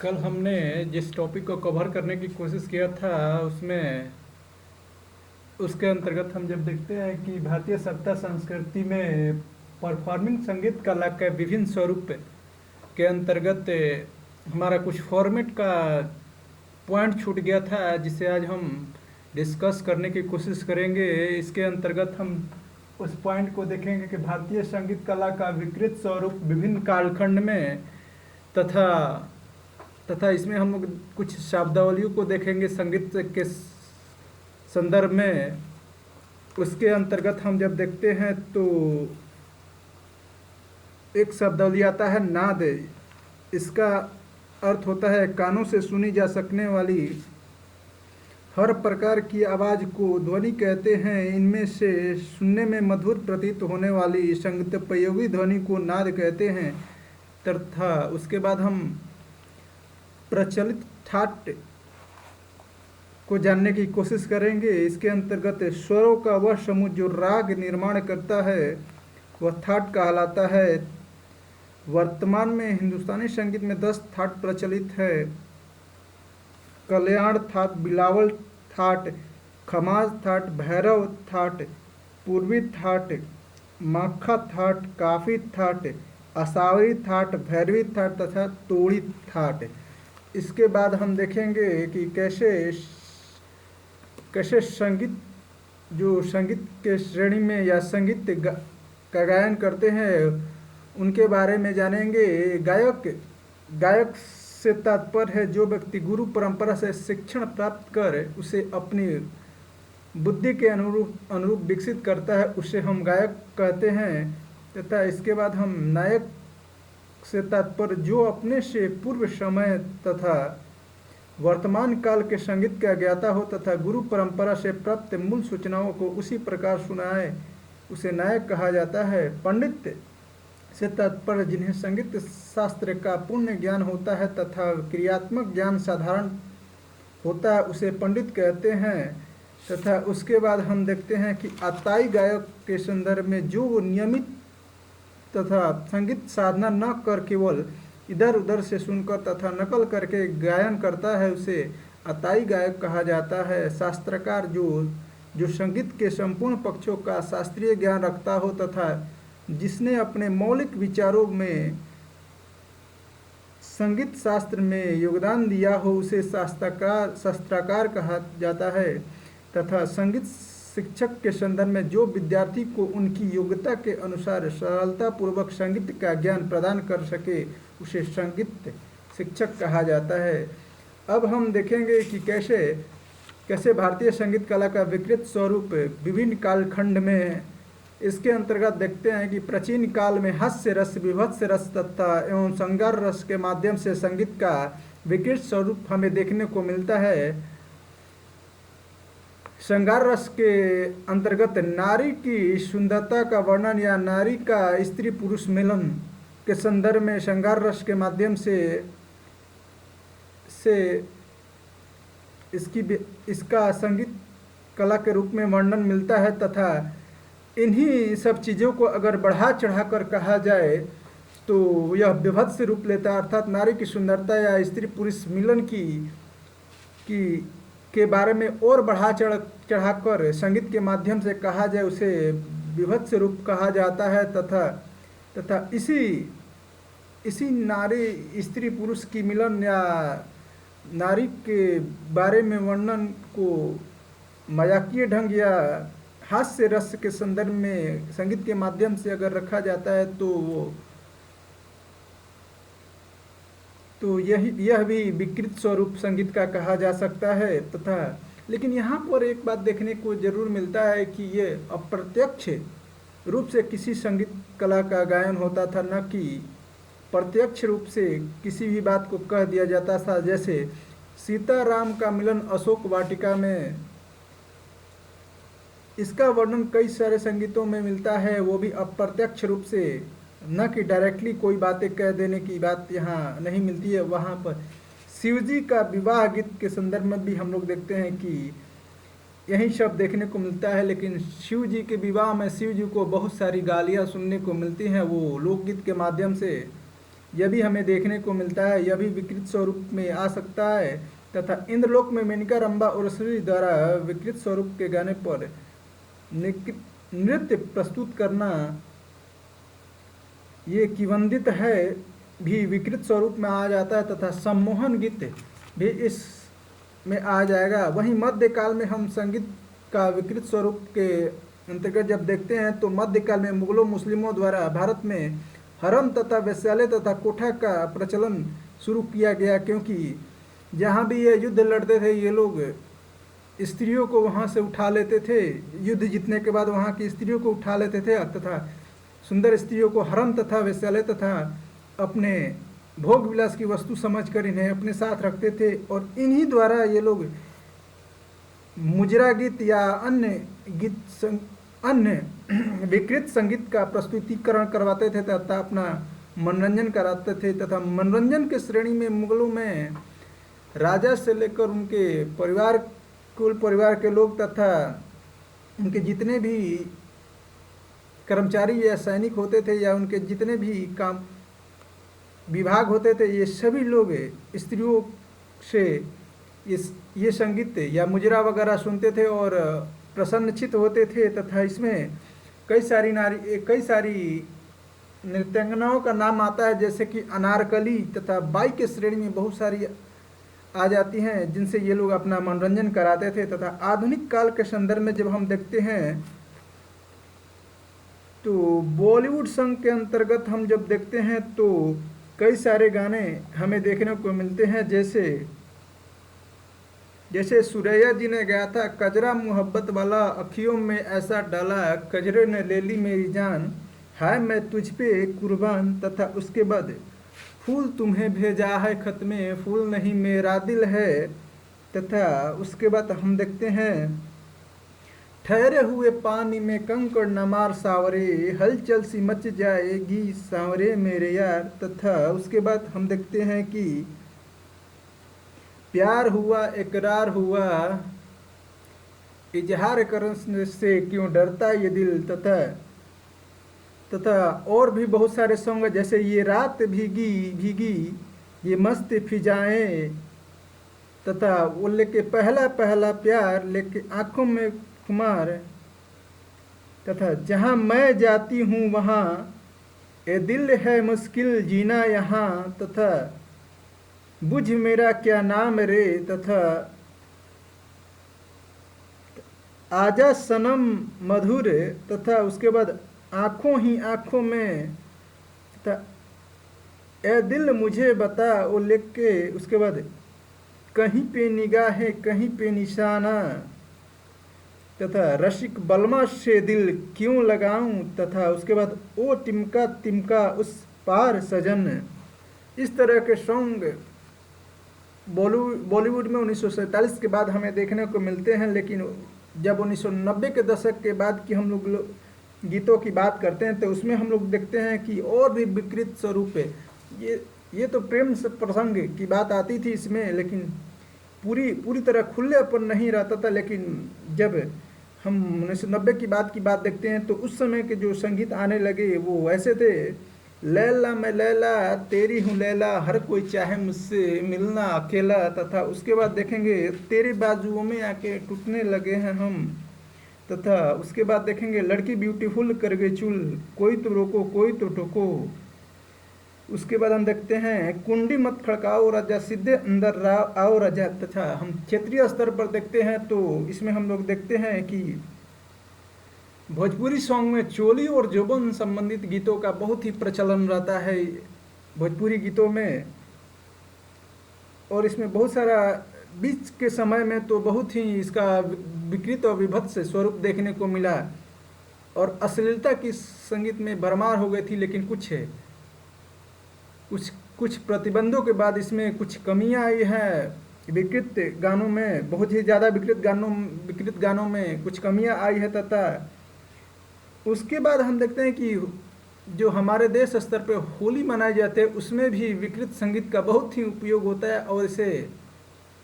कल हमने जिस टॉपिक को कवर करने की कोशिश किया था उसमें उसके अंतर्गत हम जब देखते हैं कि भारतीय सभ्यता संस्कृति में परफॉर्मिंग संगीत कला के विभिन्न स्वरूप के अंतर्गत हमारा कुछ फॉर्मेट का पॉइंट छूट गया था जिसे आज हम डिस्कस करने की कोशिश करेंगे। इसके अंतर्गत हम उस पॉइंट को देखेंगे कि भारतीय संगीत कला का विकृत स्वरूप विभिन्न कालखंड में तथा तथा इसमें हम लोग कुछ शब्दावलियों को देखेंगे संगीत के संदर्भ में। उसके अंतर्गत हम जब देखते हैं तो एक शब्दावली आता है नाद। इसका अर्थ होता है कानों से सुनी जा सकने वाली हर प्रकार की आवाज़ को ध्वनि कहते हैं। इनमें से सुनने में मधुर प्रतीत होने वाली संगीतोपयोगी ध्वनि को नाद कहते हैं। तथा उसके बाद हम प्रचलित ठाट को जानने की कोशिश करेंगे। इसके अंतर्गत स्वरों का वह समूह जो राग निर्माण करता है वह थाट कहलाता है। वर्तमान में हिंदुस्तानी संगीत में 10 थाट प्रचलित है। कल्याण थाट, बिलावल थाट, खमाज थाट, भैरव थाट, पूर्वी थाट, माखा थाट, काफी थाट, असावरी थाट, भैरवी थाट तथा तोड़ी थाट। इसके बाद हम देखेंगे कि कैसे कैसे संगीत जो संगीत के श्रेणी में या संगीत का गायन करते हैं उनके बारे में जानेंगे। गायक से तात्पर्य है जो व्यक्ति गुरु परंपरा से शिक्षण प्राप्त कर उसे अपनी बुद्धि के अनुरूप विकसित करता है, उसे हम गायक कहते हैं। तथा इसके बाद हम नायक से तात्पर्य जो अपने से पूर्व समय तथा वर्तमान काल के संगीत का ज्ञाता हो तथा गुरु परंपरा से प्राप्त मूल सूचनाओं को उसी प्रकार सुनाए, उसे नायक कहा जाता है। पंडित से तात्पर्य जिन्हें संगीत शास्त्र का पूर्ण ज्ञान होता है तथा क्रियात्मक ज्ञान साधारण होता है, उसे पंडित कहते हैं। तथा उसके बाद हम देखते हैं कि अताई गायक के संदर्भ में जो नियमित तथा संगीत साधना न कर केवल इधर उधर से सुनकर तथा नकल करके गायन करता है, उसे अताई गायक कहा जाता है। शास्त्रकार जो संगीत के संपूर्ण पक्षों का शास्त्रीय ज्ञान रखता हो तथा जिसने अपने मौलिक विचारों में संगीत शास्त्र में योगदान दिया हो, उसे शास्त्रकार कहा जाता है। तथा संगीत शिक्षक के संदर्भ में जो विद्यार्थी को उनकी योग्यता के अनुसार सरलता पूर्वक संगीत का ज्ञान प्रदान कर सके, उसे संगीत शिक्षक कहा जाता है। अब हम देखेंगे कि कैसे भारतीय संगीत कला का विकृत स्वरूप विभिन्न कालखंड में है। इसके अंतर्गत देखते हैं कि प्राचीन काल में हास्य रस, विभत्स रस तथा एवं श्रृंगार रस के माध्यम से संगीत का विकृत स्वरूप हमें देखने को मिलता है। श्रृंगार रस के अंतर्गत नारी की सुंदरता का वर्णन या नारी का स्त्री पुरुष मिलन के संदर्भ में श्रृंगार रस के माध्यम से इसका संगीत कला के रूप में वर्णन मिलता है। तथा इन्हीं सब चीज़ों को अगर बढ़ा चढ़ाकर कहा जाए तो यह विभत्स रूप लेता है, अर्थात नारी की सुंदरता या स्त्री पुरुष मिलन के बारे में और बढ़ा चढ़ाकर संगीत के माध्यम से कहा जाए, उसे विभत्स रूप कहा जाता है। तथा इसी नारी स्त्री पुरुष की मिलन या नारी के बारे में वर्णन को मजाकिया ढंग या हास्य रस के संदर्भ में संगीत के माध्यम से अगर रखा जाता है तो यह भी विकृत स्वरूप संगीत का कहा जा सकता है। तथा लेकिन यहाँ पर एक बात देखने को जरूर मिलता है कि ये अप्रत्यक्ष रूप से किसी संगीत कला का गायन होता था, न कि प्रत्यक्ष रूप से किसी भी बात को कह दिया जाता था। जैसे सीताराम का मिलन अशोक वाटिका में, इसका वर्णन कई सारे संगीतों में मिलता है, वो भी अप्रत्यक्ष रूप से, न कि डायरेक्टली कोई बातें कह देने की बात यहाँ नहीं मिलती है। वहाँ पर शिवजी का विवाह गीत के संदर्भ में भी हम लोग देखते हैं कि यही शब्द देखने को मिलता है। लेकिन शिव जी के विवाह में शिव जी को बहुत सारी गालियाँ सुनने को मिलती हैं, वो लोकगीत के माध्यम से यह भी हमें देखने को मिलता है, यह भी विकृत स्वरूप में आ सकता है। तथा इंद्रलोक में मेनका, रंभा और श्री द्वारा विकृत स्वरूप के गाने पर नृत्य प्रस्तुत करना, ये किवंदित है, भी विकृत स्वरूप में आ जाता है। तथा सम्मोहन गीत भी इस में आ जाएगा। वहीं मध्यकाल में हम संगीत का विकृत स्वरूप के अंतर्गत जब देखते हैं तो मध्यकाल में मुगलों मुस्लिमों द्वारा भारत में हरम तथा वेश्यालय तथा कोठा का प्रचलन शुरू किया गया, क्योंकि जहाँ भी ये युद्ध लड़ते थे ये लोग स्त्रियों को वहाँ से उठा लेते थे। युद्ध जीतने के बाद वहाँ की स्त्रियों को उठा लेते थे तथा सुंदर स्त्रियों को हरम तथा वेश्यालय तथा अपने भोग विलास की वस्तु समझकर इन्हें अपने साथ रखते थे। और इन्हीं द्वारा ये लोग मुजरा गीत या अन्य विकृत संगीत का प्रस्तुतिकरण करवाते थे तथा अपना मनोरंजन कराते थे। तथा मनोरंजन के श्रेणी में मुगलों में राजा से लेकर उनके परिवार, कुल परिवार के लोग तथा उनके जितने भी कर्मचारी या सैनिक होते थे या उनके जितने भी काम विभाग होते थे, ये सभी लोग स्त्रियों से ये संगीत या मुजरा वगैरह सुनते थे और प्रसन्नचित होते थे। तथा इसमें कई सारी नृत्यांगनाओं का नाम आता है, जैसे कि अनारकली तथा बाई के श्रेणी में बहुत सारी आ जाती हैं, जिनसे ये लोग अपना मनोरंजन कराते थे। तथा आधुनिक काल के संदर्भ में जब हम देखते हैं तो बॉलीवुड संघ के अंतर्गत हम जब देखते हैं तो कई सारे गाने हमें देखने को मिलते हैं, जैसे सुरैया जी ने गाया था, कजरा मोहब्बत वाला अखियों में ऐसा डाला, कजरे ने ले ली मेरी जान, हाय मैं तुझ पे कुर्बान। तथा उसके बाद फूल तुम्हें भेजा है खत में, फूल नहीं मेरा दिल है। तथा उसके बाद हम देखते हैं, ठहरे हुए पानी में कंकड़ न मार सावरे, हलचल सी मच जाएगी सावरे मेरे यार। तथा उसके बाद हम देखते हैं कि प्यार हुआ इकरार हुआ, इजहार करने से क्यों डरता ये दिल। तथा और भी बहुत सारे सॉन्ग, जैसे ये रात भीगी भीगी ये मस्त फिजाएं, तथा वो लेके पहला पहला प्यार, लेके आंखों में खुमार, तथा जहाँ मैं जाती हूँ वहाँ ए दिल है मुश्किल जीना यहाँ, तथा बुझ मेरा क्या नाम रे, तथा आजा सनम मधुर, तथा उसके बाद आँखों ही आँखों में, तथा ए दिल मुझे बता, वो लिख के उसके बाद कहीं पे निगाहें कहीं पे निशाना, तथा रसिक बलमा से दिल क्यों लगाऊं, तथा उसके बाद ओ टिमका टिमका उस पार सजन। इस तरह के सॉन्ग बॉलीवुड में 1947 के बाद हमें देखने को मिलते हैं। लेकिन जब 1990 के दशक के बाद की हम लोग गीतों की बात करते हैं तो उसमें हम लोग देखते हैं कि और भी विकृत स्वरूप है। ये तो प्रेम प्रसंग की बात आती थी इसमें, लेकिन पूरी तरह खुलेपन नहीं रहता था। लेकिन जब हम 1990 की बात देखते हैं तो उस समय के जो संगीत आने लगे वो ऐसे थे, लैला मैं लैला तेरी हूँ लैला, हर कोई चाहे मुझसे मिलना अकेला। तथा उसके बाद देखेंगे तेरे बाजुओं में आके टूटने लगे हैं हम। तथा उसके बाद देखेंगे लड़की ब्यूटीफुल कर गई चुल, कोई तो रोको कोई तो टोको। उसके बाद हम देखते हैं कुंडी मत खड़काओ राजा, सीधे अंदर आओ राजा। तथा हम क्षेत्रीय स्तर पर देखते हैं तो इसमें हम लोग देखते हैं कि भोजपुरी सॉन्ग में चोली और जोबन संबंधित गीतों का बहुत ही प्रचलन रहता है भोजपुरी गीतों में। और इसमें बहुत सारा बीच के समय में तो बहुत ही इसका विकृत और विभत्स स्वरूप देखने को मिला और अश्लीलता की संगीत में भरमार हो गई थी। लेकिन कुछ प्रतिबंधों के बाद इसमें कुछ कमियां आई हैं विकृत गानों में, बहुत ही ज़्यादा विकृत गानों में कुछ कमियां आई है। तथा उसके बाद हम देखते हैं कि जो हमारे देश स्तर पर होली मनाई जाती है उसमें भी विकृत संगीत का बहुत ही उपयोग होता है और इसे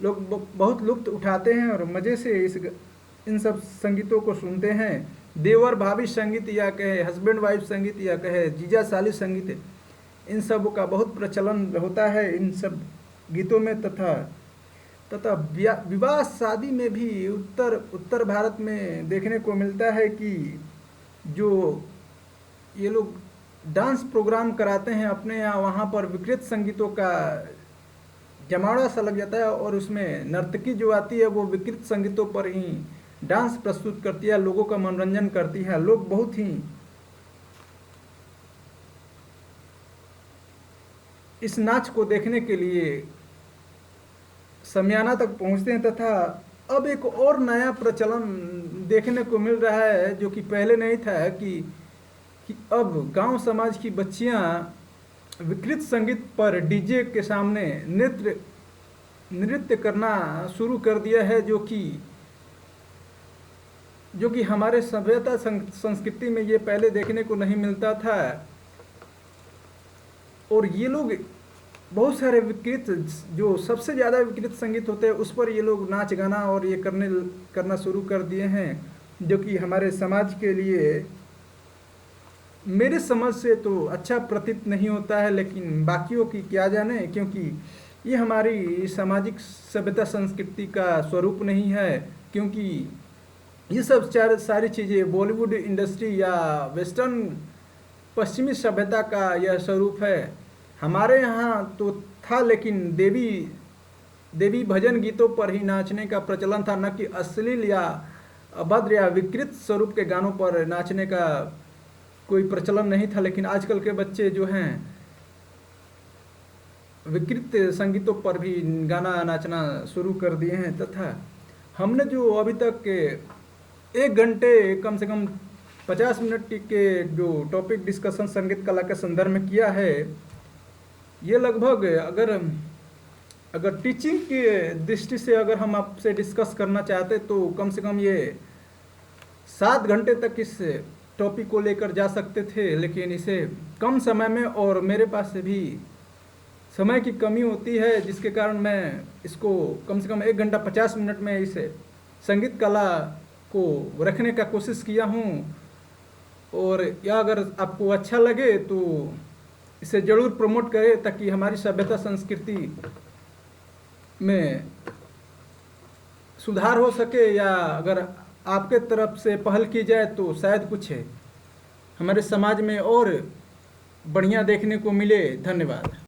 लोग बहुत लुत्फ उठाते हैं और मज़े से इन सब संगीतों को सुनते हैं। देवर भाभी संगीत या कहे हस्बैंड वाइफ संगीत या कहे जीजा साली संगीत, इन सब का बहुत प्रचलन होता है इन सब गीतों में, तथा तथा विवाह शादी में भी उत्तर उत्तर भारत में देखने को मिलता है कि जो ये लोग डांस प्रोग्राम कराते हैं अपने यहाँ, वहाँ पर विकृत संगीतों का जमावड़ा सा लग जाता है और उसमें नर्तकी जो आती है वो विकृत संगीतों पर ही डांस प्रस्तुत करती है, लोगों का मनोरंजन करती है। लोग बहुत ही इस नाच को देखने के लिए शमियाना तक पहुंचते हैं, तथा अब एक और नया प्रचलन देखने को मिल रहा है जो कि पहले नहीं था कि अब गांव समाज की बच्चियां विकृत संगीत पर डीजे के सामने नृत्य करना शुरू कर दिया है, जो कि हमारे सभ्यता संस्कृति में ये पहले देखने को नहीं मिलता था। और ये लोग बहुत सारे विकृत, जो सबसे ज़्यादा विकृत संगीत होते हैं उस पर ये लोग नाच गाना और ये करना शुरू कर दिए हैं, जो कि हमारे समाज के लिए मेरे समझ से तो अच्छा प्रतीत नहीं होता है, लेकिन बाकियों की क्या जाने, क्योंकि ये हमारी सामाजिक सभ्यता संस्कृति का स्वरूप नहीं है। क्योंकि ये सब सारी चीज़ें बॉलीवुड इंडस्ट्री या वेस्टर्न पश्चिमी सभ्यता का यह स्वरूप है। हमारे यहाँ तो था, लेकिन देवी भजन गीतों पर ही नाचने का प्रचलन था, न कि अश्लील या अभद्र या विकृत स्वरूप के गानों पर नाचने का कोई प्रचलन नहीं था। लेकिन आजकल के बच्चे जो हैं विकृत संगीतों पर भी गाना नाचना शुरू कर दिए हैं। तथा हमने जो अभी तक के 1 घंटे कम से कम 50 मिनट के जो टॉपिक डिस्कशन संगीत कला के संदर्भ में किया है, ये लगभग अगर टीचिंग की दृष्टि से अगर हम आपसे डिस्कस करना चाहते तो कम से कम ये 7 घंटे तक इस टॉपिक को लेकर जा सकते थे, लेकिन इसे कम समय में और मेरे पास से भी समय की कमी होती है, जिसके कारण मैं इसको कम से कम 1 घंटा 50 मिनट में इसे संगीत कला को रखने का कोशिश किया हूँ। और या अगर आपको अच्छा लगे तो इसे ज़रूर प्रमोट करें, ताकि हमारी सभ्यता संस्कृति में सुधार हो सके, या अगर आपके तरफ से पहल की जाए तो शायद कुछ हमारे समाज में और बढ़िया देखने को मिले। धन्यवाद।